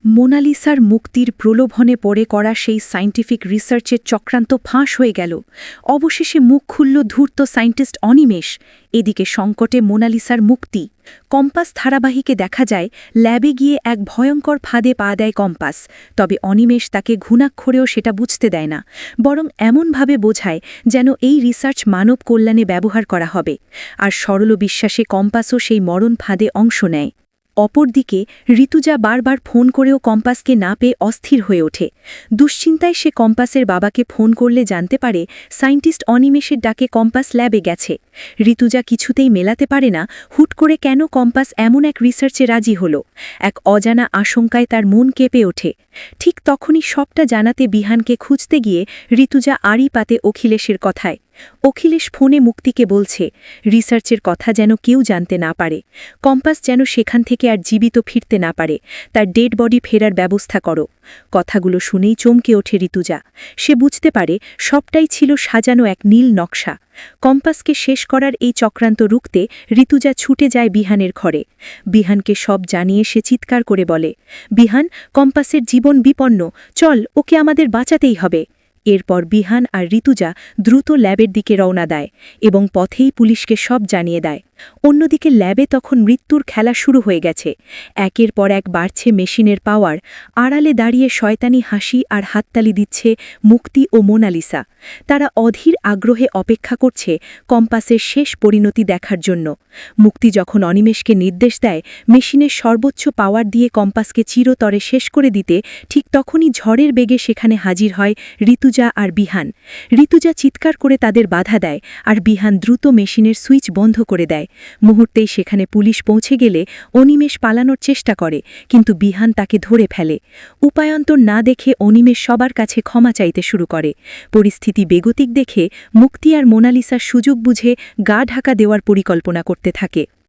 মোনালিসার মুক্তির প্রলোভনে পড়ে করা সেই সায়েন্টিফিক রিসার্চের চক্রান্ত ফাঁস হয়ে গেল। অবশেষে মুখ খুলল ধূর্ত সায়েন্টিস্ট অনিমেষ। এদিকে সংকটে মোনালিসার মুক্তি। কম্পাস ধারাবাহিকে দেখা যায় ল্যাবে গিয়ে এক ভয়ঙ্কর ফাঁদে পা দেয় কম্পাস। তবে অনিমেষ তাকে ঘুণাক্ষরেও সেটা বুঝতে দেয় না, বরং এমনভাবে বোঝায় যেন এই রিসার্চ মানব কল্যাণে ব্যবহার করা হবে। আর সরল বিশ্বাসে কম্পাসও সেই মরণ ফাঁদে অংশ নেয়। অপরদিকে ঋতুজা বারবার ফোন করেও কম্পাসকে না পেয়ে অস্থির হয়ে ওঠে। দুশ্চিন্তায় সে কম্পাসের বাবাকে ফোন করলে জানতে পারে সায়েন্টিস্ট অনিমেষের ডাকে কম্পাস ল্যাবে গেছে। ঋতুজা কিছুতেই মেলাতে পারে না হুট করে কেন কম্পাস এমন এক রিসার্চে রাজি হল। এক অজানা আশঙ্কায় তার মন কেঁপে ওঠে। ঠিক তখনই সবটা জানাতে বিহানকে খুঁজতে গিয়ে ঋতুজা আড়ি পাতে অখিলেশের কথায়। অখিলেশ ফোনে মুক্তিকে বলছে রিসার্চের কথা যেন কেউ জানতে না পারে, কম্পাস যেন সেখান থেকে আর জীবিত ফিরতে না পারে, তার ডেড বডি ফেরার ব্যবস্থা করো। কথাগুলো শুনেই চমকে ওঠে ঋতুজা। সে বুঝতে পারে সবটাই ছিল সাজানো এক নীল নকশা। কম্পাসকে শেষ করার এই চক্রান্ত রুখতে ঋতুজা ছুটে যায় বিহানের ঘরে। বিহানকে সব জানিয়ে সে চিৎকার করে বলে, বিহান, কম্পাসের জীবন বিপন্ন, চল, ওকে আমাদের বাঁচাতেই হবে। এরপর বিহান আর ঋতুজা দ্রুত ল্যাবের দিকে রওনা দেয় এবং পথেই পুলিশকে সব জানিয়ে দেয়। অন্যদিকে ল্যাবে তখন মৃত্যুর খেলা শুরু হয়ে গেছে। একের পর এক বাড়ছে মেশিনের পাওয়ার। আড়ালে দাঁড়িয়ে শয়তানি হাসি আর হাততালি দিচ্ছে মুক্তি ও মোনালিসা। তারা অধীর আগ্রহে অপেক্ষা করছে কম্পাসের শেষ পরিণতি দেখার জন্য। মুক্তি যখন অনিমেষকে নির্দেশ দেয় মেশিনের সর্বোচ্চ পাওয়ার দিয়ে কম্পাসকে চিরতরে শেষ করে দিতে, ঠিক তখনই ঝড়ের বেগে সেখানে হাজির হয় ঋতুজা আর বিহান। ঋতুজা চিৎকার করে তাদের বাধা দেয় আর বিহান দ্রুত মেশিনের সুইচ বন্ধ করে দেয়। মুহূর্তেই সেখানে পুলিশ পৌঁছে গেলে অনিমেষ পালানোর চেষ্টা করে, কিন্তু বিহান তাকে ধরে ফেলে। উপায়ান্তর না দেখে অনিমেষ সবার কাছে ক্ষমা চাইতে শুরু করে। পরিস্থিতি বেগতিক দেখে মুক্তি আর মোনালিসার সুযোগ বুঝে গা ঢাকা দেওয়ার পরিকল্পনা করতে থাকে।